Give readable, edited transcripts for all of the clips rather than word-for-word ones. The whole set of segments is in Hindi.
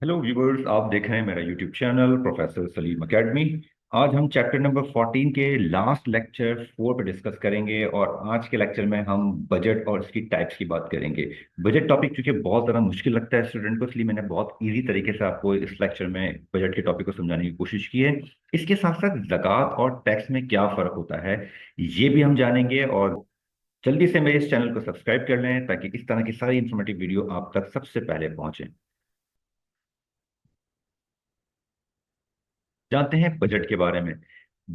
हेलो व्यूवर्स, आप देख रहे हैं मेरा YouTube channel professor Salim academy. आज हम चैप्टर नंबर 14 के लास्ट लेक्चर 4 पे डिस्कस करेंगे और आज के लेक्चर में हम बजट और इसकी टाइप्स की बात करेंगे। बजट टॉपिक चूंकि बहुत ज़्यादा मुश्किल लगता है स्टूडेंट को, इसलिए मैंने बहुत इजी तरीके से आपको इस लेक्चर में बजट के टॉपिक को समझाने की कोशिश की है। इसके साथ साथ ज़कात और टैक्स में क्या फ़र्क होता है ये भी हम जानेंगे। और जल्दी से मेरे इस चैनल को सब्सक्राइब कर लें ताकि इस तरह की सारी इंफॉर्मेटिव वीडियो आप तक सबसे पहले पहुंचे। जानते हैं बजट के बारे में।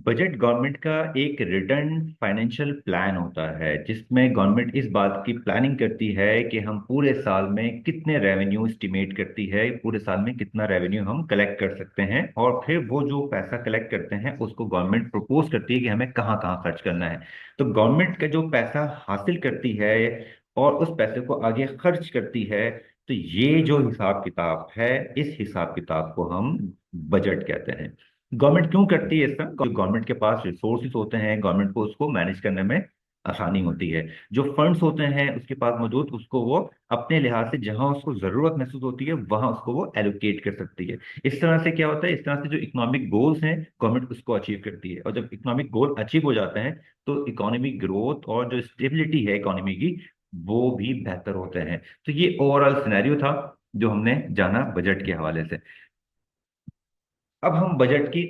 बजट गवर्नमेंट का एक रिटर्न फाइनेंशियल प्लान होता है जिसमें गवर्नमेंट इस बात की प्लानिंग करती है कि हम पूरे साल में कितने रेवेन्यू एस्टिमेट करती है, पूरे साल में कितना रेवेन्यू हम कलेक्ट कर सकते हैं, और फिर वो जो पैसा कलेक्ट करते हैं उसको गवर्नमेंट प्रपोज करती है कि हमें कहाँ कहाँ खर्च करना है। तो गवर्नमेंट का जो पैसा हासिल करती है और उस पैसे को आगे खर्च करती है, तो ये जो हिसाब किताब है, इस हिसाब किताब को हम बजट कहते हैं। गवर्नमेंट क्यों करती है ऐसा? गवर्नमेंट के पास रिसोर्सेज होते हैं, गवर्नमेंट को उसको मैनेज करने में आसानी होती है। जो फंड्स होते हैं उसके पास मौजूद, उसको वो अपने लिहाज से जहां उसको जरूरत महसूस होती है वहां उसको वो एलोकेट कर सकती है। इस तरह से क्या होता है, इस तरह से जो इकोनॉमिक गोल्स हैं गवर्नमेंट उसको अचीव करती है, और जब इकोनॉमिक गोल अचीव हो जाते हैं तो इकोनॉमिक ग्रोथ और जो स्टेबिलिटी है इकोनॉमी की, वो भी बेहतर होते हैं। तो ये ओवरऑल सिनेरियो था जो हमने जाना बजट के हवाले से। अब हम बजट की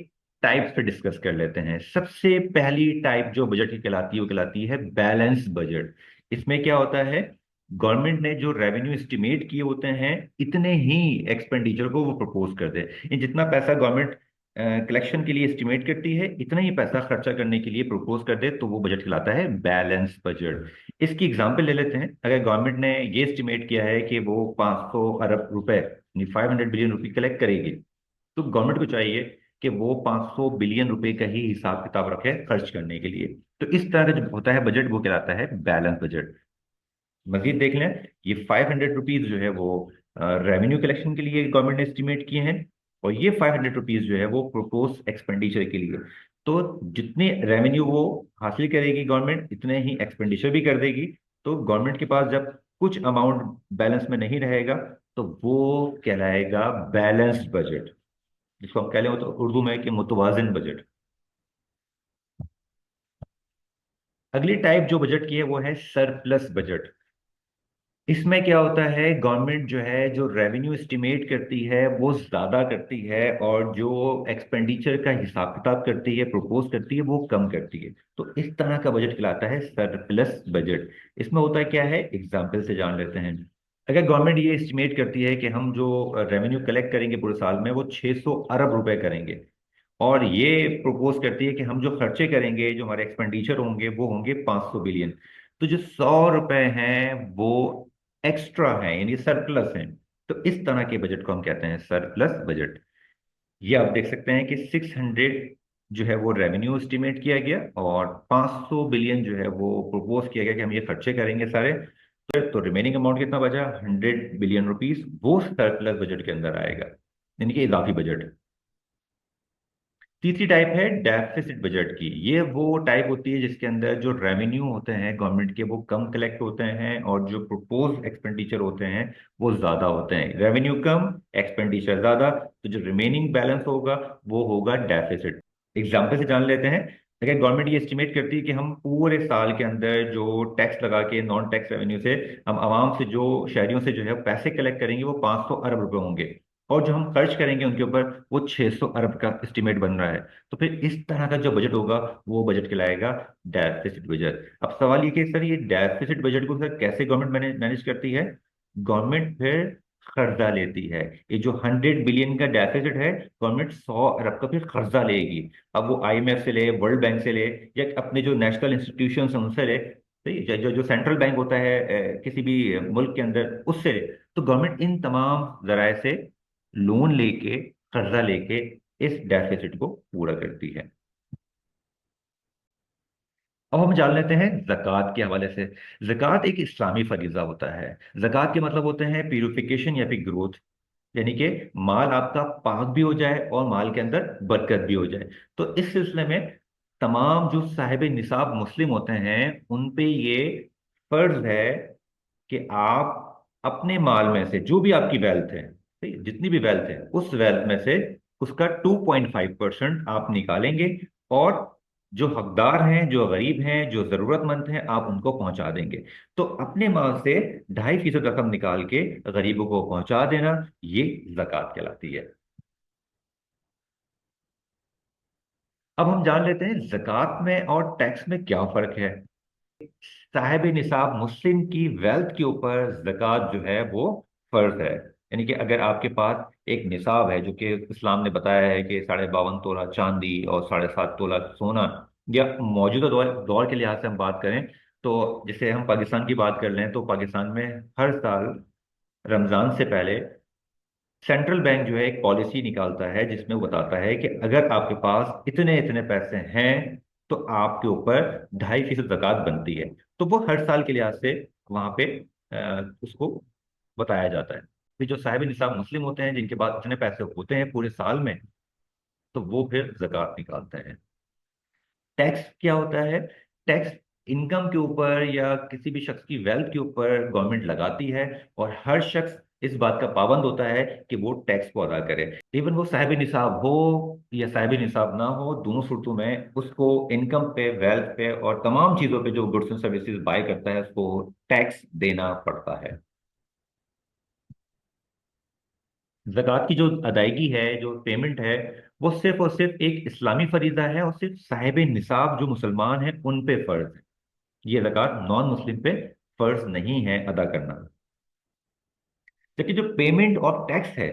टाइप्स पे डिस्कस कर लेते हैं। सबसे पहली टाइप जो बजट की कहलाती है वो कहलाती है बैलेंस बजट। इसमें क्या होता है, गवर्नमेंट ने जो रेवेन्यू एस्टिमेट किए होते हैं इतने ही एक्सपेंडिचर को वो प्रपोज कर दे। ये जितना पैसा गवर्नमेंट कलेक्शन के लिए एस्टिमेट करती है इतना ही पैसा खर्चा करने के लिए प्रपोज कर दे, तो वो बजट कहलाता है बैलेंस बजट। इसकी एग्जांपल ले लेते हैं। अगर गवर्नमेंट ने ये एस्टिमेट किया है कि वो 500 अरब रुपए यानी 500 बिलियन रुपए कलेक्ट करेगी, तो गवर्नमेंट को चाहिए कि वो 500 बिलियन रुपए का ही हिसाब किताब रखे खर्च करने के लिए। तो इस तरह का जो होता है बजट वो कहलाता है बैलेंस बजट। मजीद देख लें, ये 500 रुपीज जो है वो रेवेन्यू कलेक्शन के लिए गवर्नमेंट ने एस्टिमेट किए हैं, और ये 500 रुपीज जो है वो प्रोपोज एक्सपेंडिचर के लिए। तो जितने रेवेन्यू वो हासिल करेगी गवर्नमेंट इतने ही एक्सपेंडिचर भी कर देगी। तो गवर्नमेंट के पास जब कुछ अमाउंट बैलेंस में नहीं रहेगा तो वो कहलाएगा बैलेंस्ड बजट, जिसको हम कह लें तो उर्दू में कि मुतवाजिन बजट। अगली टाइप जो बजट की है वो है सरप्लस बजट। इसमें क्या होता है, गवर्नमेंट जो है जो रेवेन्यू एस्टिमेट करती है वो ज्यादा करती है, और जो एक्सपेंडिचर का हिसाब किताब करती है प्रपोज करती है वो कम करती है। तो इस तरह का बजट कहलाता है सरप्लस बजट। इसमें होता है क्या है, एग्जाम्पल से जान लेते हैं। अगर गवर्नमेंट ये एस्टिमेट करती है कि हम जो रेवेन्यू कलेक्ट करेंगे पूरे साल में वो 600 अरब रुपए करेंगे, और ये प्रपोज करती है कि हम जो खर्चे करेंगे, जो हमारे एक्सपेंडिचर होंगे वो होंगे 500 बिलियन, तो जो 100 रुपए हैं वो एक्स्ट्रा हैं यानी सरप्लस हैं। तो इस तरह के बजट को हम कहते हैं सरप्लस बजट। ये आप देख सकते हैं कि 600 जो है वो रेवेन्यू एस्टिमेट किया गया, और 500 बिलियन जो है वो प्रपोज किया गया कि हम ये खर्चे करेंगे सारे। तो रिमेनिंग अमाउंट कितना बचा, 100 बिलियन रुपीस, वो सरप्लस बजट के अंदर आएगा, यानी कि इजाफी बजट। तीसरी टाइप है डेफिसिट बजट की। ये वो टाइप होती है जिसके अंदर जो रेवेन्यू होते हैं गवर्नमेंट के वो कम कलेक्ट होते हैं, और जो प्रपोज एक्सपेंडिचर होते हैं वो ज्यादा होते हैं। रेवेन्यू कम, एक्सपेंडिचर ज्यादा, तो जो रिमेनिंग बैलेंस होगा वो होगा डेफिसिट। एग्जाम्पल से जान लेते हैं। अगर गवर्नमेंट ये एस्टिमेट करती है कि हम पूरे साल के अंदर जो टैक्स लगा के नॉन टैक्स रेवेन्यू से हम आवाम से जो शहरियों से जो है पैसे कलेक्ट करेंगे वो 500 अरब रुपए होंगे, और जो हम खर्च करेंगे उनके ऊपर वो 600 अरब का एस्टिमेट बन रहा है, तो फिर इस तरह का जो बजट होगा वो बजट कहलाएगा डेफिसिट बजट। अब सवाल ये कि सर ये डेफिसिट बजट को सर कैसे गवर्नमेंट मैनेज मैनेज करती है? गवर्नमेंट फिर कर्जा लेती है। ये जो 100 बिलियन का डेफिसिट है, गवर्नमेंट 100 अरब का फिर कर्जा लेगी। अब वो आईएमएफ से ले, वर्ल्ड बैंक से ले, या अपने जो नेशनल इंस्टीट्यूशन हैं उनसे ले, तो ये जो जो सेंट्रल बैंक होता है किसी भी मुल्क के अंदर उससे ले। तो गवर्नमेंट इन तमाम जराए से लोन लेके, कर्जा लेके इस डेफिसिट को पूरा करती है। अब हम जान लेते हैं जक़ात के हवाले से। जक़ात एक इस्लामी फरीजा होता है। जक़ात के मतलब होते हैं प्यूरिफिकेशन या फिर ग्रोथ, यानी कि माल आपका पाक भी हो जाए और माल के अंदर बरकत भी हो जाए। तो इस सिलसिले में तमाम जो साहिब निसाब मुस्लिम होते हैं उन पे ये फर्ज है कि आप अपने माल में से जो भी आपकी वेल्थ है, ठीक है, जितनी भी वेल्थ है उस वेल्थ में से उसका 2.5% आप निकालेंगे, और जो हकदार हैं, जो गरीब हैं, जो जरूरतमंद हैं, आप उनको पहुंचा देंगे। तो अपने माल से 2.5% रकम निकाल के गरीबों को पहुंचा देना, ये जक़ात कहलाती है। अब हम जान लेते हैं जक़ात में और टैक्स में क्या फर्क है। साहिब निसाब मुस्लिम की वेल्थ के ऊपर जक़ात जो है वो फर्ज है। यानी कि अगर आपके पास एक निसाब है, जो कि इस्लाम ने बताया है कि 52.5 तोला चांदी और 7.5 तोला सोना, या मौजूदा दौर के लिहाज से हम बात करें, तो जैसे हम पाकिस्तान की बात कर लें, तो पाकिस्तान में हर साल रमजान से पहले सेंट्रल बैंक जो है एक पॉलिसी निकालता है, जिसमें वो बताता है कि अगर आपके पास इतने इतने पैसे हैं तो आपके ऊपर 2.5% ज़कात बनती है। तो वो हर साल के लिहाज से वहां पे उसको बताया जाता है। फिर जो साहिब निसाब मुस्लिम होते हैं, जिनके पास इतने पैसे होते हैं पूरे साल में, तो वो फिर ज़कात निकालते हैं। टैक्स क्या होता है? टैक्स इनकम के ऊपर या किसी भी शख्स की वेल्थ के ऊपर गवर्नमेंट लगाती है, और हर शख्स इस बात का पाबंद होता है कि वो टैक्स को अदा करे। इवन वो साहिब निसाब हो या साहिब निसाब ना हो, दोनों सूरतों में उसको इनकम पे, वेल्थ पे और तमाम चीजों पे जो गुड्स एंड सर्विसेज बाय करता है, उसको टैक्स देना पड़ता है। ज़कात की जो अदायगी है, जो पेमेंट है, वो सिर्फ और सिर्फ एक इस्लामी फरीजा है, और सिर्फ साहिब निसाब जो मुसलमान हैं उन पे फर्ज है। ये ज़कात नॉन मुस्लिम पे फर्ज नहीं है अदा करना। जबकि जो पेमेंट और टैक्स है,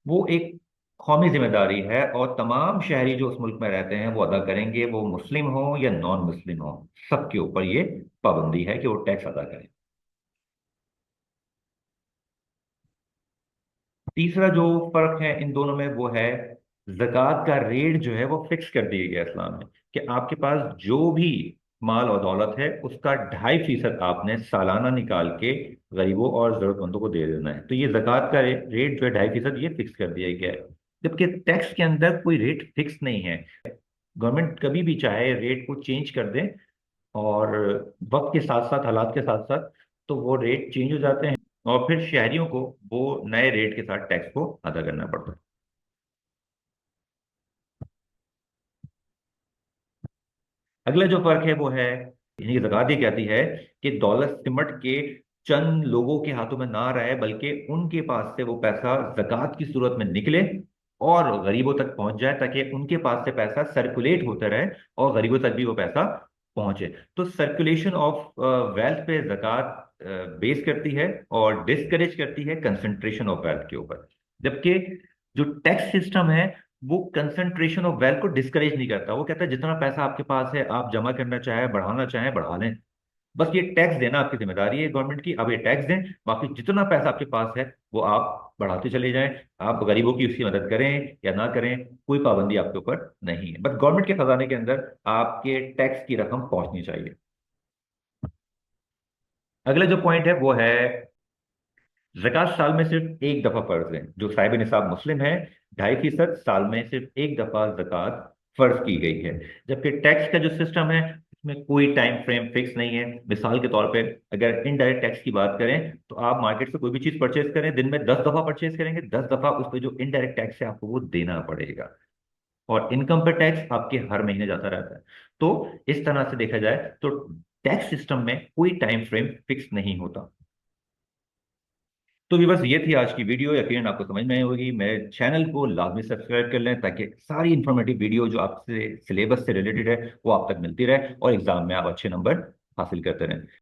वो एक कौमी जिम्मेदारी है, और तमाम शहरी जो उस मुल्क में रहते हैं वो अदा करेंगे, वो मुस्लिम हो या नॉन मुस्लिम हो, सबके ऊपर ये पाबंदी है कि वो टैक्स अदा करें। तीसरा जो फर्क है इन दोनों में वो है, जक़ात का रेट जो है वो फिक्स कर दिया गया इस्लाम में, कि आपके पास जो भी माल और दौलत है उसका 2.5% आपने सालाना निकाल के गरीबों और जरूरतमंदों को दे देना है। तो ये जक़ात का रेट जो है 2.5%, ये फिक्स कर दिया गया है। जबकि टैक्स के अंदर कोई रेट फिक्स नहीं है। गवर्नमेंट कभी भी चाहे रेट को चेंज कर दे, और वक्त के साथ साथ, हालात के साथ साथ, तो वो रेट चेंज हो जाते हैं, और फिर शहरियों को वो नए रेट के साथ टैक्स को अदा करना पड़ता है। अगला जो फर्क है वो है, यानी कि ज़कात ये कहती है कि दौलत सिमट के चंद लोगों के हाथों में ना रहे, बल्कि उनके पास से वो पैसा ज़कात की सूरत में निकले और गरीबों तक पहुंच जाए, ताकि उनके पास से पैसा सर्कुलेट होता रहे और गरीबों तक भी वो पैसा पहुंचे। तो सर्कुलेशन ऑफ वेल्थ पे ज़कात बेस करती है, और डिस्करेज करती है कंसंट्रेशन ऑफ वेल्थ के ऊपर। जबकि जो टैक्स सिस्टम है, वो कंसंट्रेशन ऑफ वेल्थ को डिस्करेज नहीं करता। वो कहता है जितना पैसा आपके पास है, आप जमा करना चाहे, बढ़ाना चाहे, बढ़ा लें। बस ये टैक्स देना आपकी जिम्मेदारी है गवर्नमेंट की। अब ये टैक्स दें, बाकी जितना पैसा आपके पास है वो आप बढ़ाते चले जाएं। आप गरीबों की उसकी मदद करें या ना करें, कोई पाबंदी आपके ऊपर नहीं है। बस गवर्नमेंट के खजाने के अंदर आपके टैक्स की रकम पहुंचनी चाहिए। अगला जो पॉइंट है वो है, जक़ात साल में सिर्फ एक दफा फर्ज है। जो साहिब निसाब मुस्लिम है, 2.5% साल में सिर्फ एक दफा जक़ात फर्ज की गई है। जबकि टैक्स का जो सिस्टम है, इसमें कोई टाइम फ्रेम फिक्स नहीं है। मिसाल के तौर पे अगर इनडायरेक्ट टैक्स की बात करें, तो आप मार्केट से कोई भी चीज परचेज करें, दिन में 10 दफा परचेज करेंगे, 10 दफा उस पर जो इनडायरेक्ट टैक्स है आपको वो देना पड़ेगा। और इनकम पर टैक्स आपके हर महीने जाता रहता है। तो इस तरह से देखा जाए तो टैक्स सिस्टम में कोई टाइम फ्रेम फिक्स नहीं होता। तो भी बस ये थी आज की वीडियो। यकीनन आपको समझ में आई होगी। मेरे चैनल को लाजमी सब्सक्राइब कर लें, ताकि सारी इंफॉर्मेटिव वीडियो जो आपसे सिलेबस से रिलेटेड है वो आप तक मिलती रहे, और एग्जाम में आप अच्छे नंबर हासिल करते रहें।